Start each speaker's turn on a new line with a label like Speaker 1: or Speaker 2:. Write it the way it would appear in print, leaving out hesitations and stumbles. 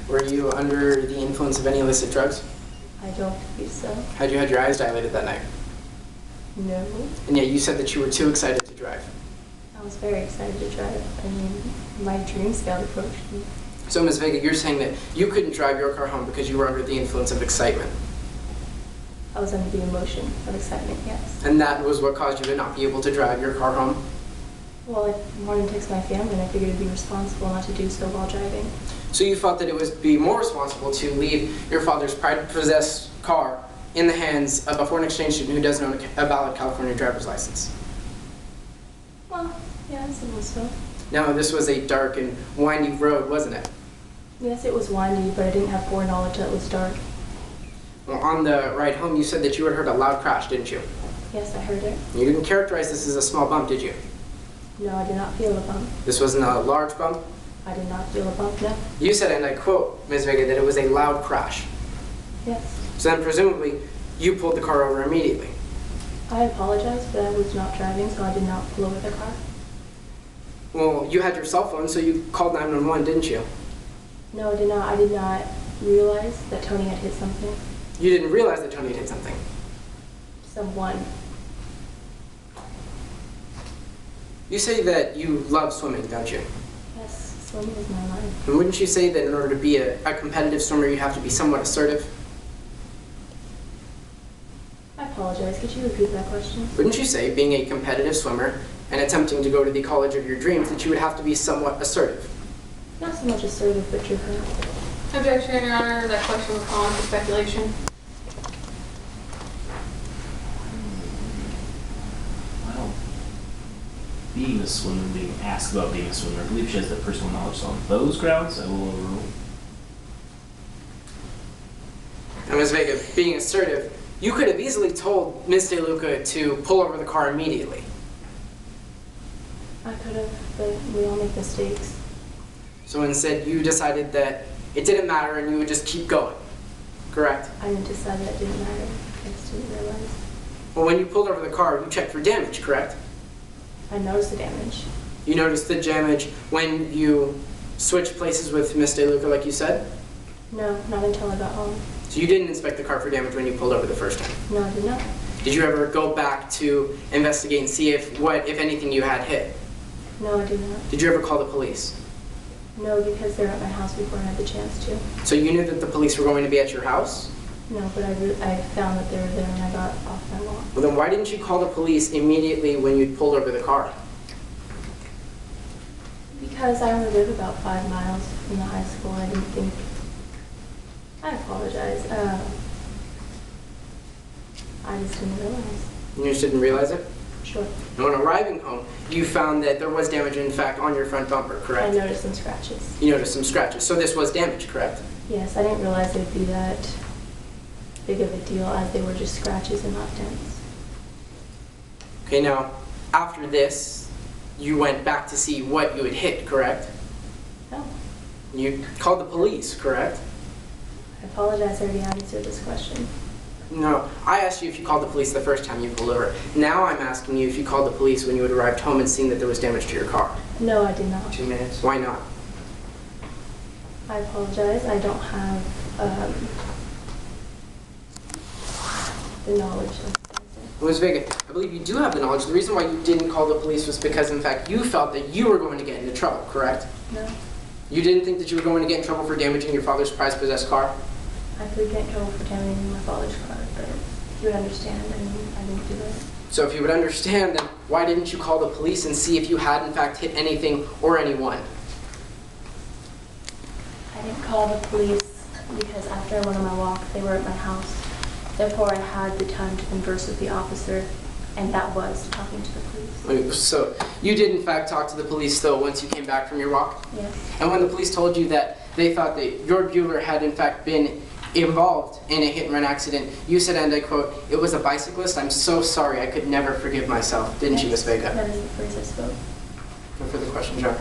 Speaker 1: Were you under the influence of any illicit drugs?
Speaker 2: I don't believe so.
Speaker 1: Had you had your eyes dilated that night?
Speaker 2: No.
Speaker 1: And yet you said that you were too excited to drive.
Speaker 2: I was very excited to drive. I mean, my dream scout approached me.
Speaker 1: So Ms. Vega, you're saying that you couldn't drive your car home because you were under the influence of excitement.
Speaker 2: I was under the emotion of excitement, yes.
Speaker 1: And that was what caused you to not be able to drive your car home?
Speaker 2: Well, I wanted to text my family, and I figured it'd be responsible not to do so while driving.
Speaker 1: So you felt that it would be more responsible to leave your father's pride-possessed car in the hands of a foreign exchange student who doesn't own a valid California driver's license?
Speaker 2: Well, yeah, I suppose so.
Speaker 1: Now, this was a dark and windy road, wasn't it?
Speaker 2: Yes, it was windy, but I didn't have foreknowledge that it was dark.
Speaker 1: Well, on the ride home, you said that you had heard a loud crash, didn't you?
Speaker 2: Yes, I heard it.
Speaker 1: You didn't characterize this as a small bump, did you?
Speaker 2: No, I did not feel a bump.
Speaker 1: This wasn't a large bump?
Speaker 2: I did not feel a bump, no.
Speaker 1: You said, and I quote, Ms. Vega, that it was a loud crash.
Speaker 2: Yes.
Speaker 1: So then presumably, you pulled the car over immediately.
Speaker 2: I apologize, but I was not driving, so I did not pull over the car.
Speaker 1: Well, you had your cell phone, so you called 911, didn't you?
Speaker 2: No, I did not. I did not realize that Tony had hit something.
Speaker 1: You didn't realize that Tony had hit something.
Speaker 2: Someone.
Speaker 1: You say that you love swimming, don't you?
Speaker 2: Yes, swimming is my life.
Speaker 1: And wouldn't you say that in order to be a competitive swimmer, you have to be somewhat assertive?
Speaker 2: I apologize. Could you repeat that question?
Speaker 1: Wouldn't you say, being a competitive swimmer and attempting to go to the college of your dreams, that you would have to be somewhat assertive?
Speaker 2: Not so much assertive, but true.
Speaker 3: Objection, Your Honor. That question was calling for speculation.
Speaker 4: Well, being a swimmer, being asked about being a swimmer, I believe she has the personal knowledge on those grounds. I will overrule.
Speaker 1: And Ms. Vega, being assertive, you could have easily told Ms. DeLuca to pull over the car immediately.
Speaker 2: I could have, but we all make mistakes.
Speaker 1: So instead, you decided that it didn't matter and you would just keep going, correct?
Speaker 2: I didn't decide that it didn't matter. I just didn't realize.
Speaker 1: Well, when you pulled over the car, you checked for damage, correct?
Speaker 2: I noticed the damage.
Speaker 1: You noticed the damage when you switched places with Ms. DeLuca, like you said?
Speaker 2: No, not until I got home.
Speaker 1: So you didn't inspect the car for damage when you pulled over the first time?
Speaker 2: No, I did not.
Speaker 1: Did you ever go back to investigate and see if anything you had hit?
Speaker 2: No, I did not.
Speaker 1: Did you ever call the police?
Speaker 2: No, because they were at my house before I had the chance to.
Speaker 1: So you knew that the police were going to be at your house?
Speaker 2: No, but I found that they were there when I got off my walk.
Speaker 1: Well, then why didn't you call the police immediately when you pulled over the car?
Speaker 2: Because I only live about 5 miles from the high school. I didn't think... I apologize. I just didn't realize.
Speaker 1: You just didn't realize it?
Speaker 2: Sure.
Speaker 1: And when arriving home, you found that there was damage, in fact, on your front bumper, correct?
Speaker 2: I noticed some scratches.
Speaker 1: You noticed some scratches. So this was damage, correct?
Speaker 2: Yes, I didn't realize it would be that big of a deal, as they were just scratches and not dents.
Speaker 1: Okay, now, after this, you went back to see what you had hit, correct?
Speaker 2: No.
Speaker 1: You called the police, correct?
Speaker 2: I apologize, I already answered this question.
Speaker 1: No, I asked you if you called the police the first time you pulled over. Now I'm asking you if you called the police when you had arrived home and seen that there was damage to your car.
Speaker 2: No, I did not.
Speaker 1: 2 minutes. Why not?
Speaker 2: I apologize. I don't have the knowledge of
Speaker 1: Ms. Vega, I believe you do have the knowledge. The reason why you didn't call the police was because, in fact, you felt that you were going to get into trouble, correct?
Speaker 2: No.
Speaker 1: You didn't think that you were going to get in trouble for damaging your father's prized-possessed car?
Speaker 2: I could get in trouble for damaging my father's car, but if you would understand, I didn't do it.
Speaker 1: So if you would understand, then why didn't you call the police and see if you had, in fact, hit anything or anyone?
Speaker 2: I didn't call the police because after I went on my walk, they were at my house. Therefore, I had the time to converse with the officer, and that was talking to the police.
Speaker 1: So you did, in fact, talk to the police, though, once you came back from your walk?
Speaker 2: Yes.
Speaker 1: And when the police told you that they thought that your Bueller had, in fact, been involved in a hit-and-run accident, you said, and I quote, "It was a bicyclist. I'm so sorry. I could never forgive myself." Didn't you, Ms. Vega?
Speaker 2: That is the phrase I spoke.
Speaker 1: No further questions, John?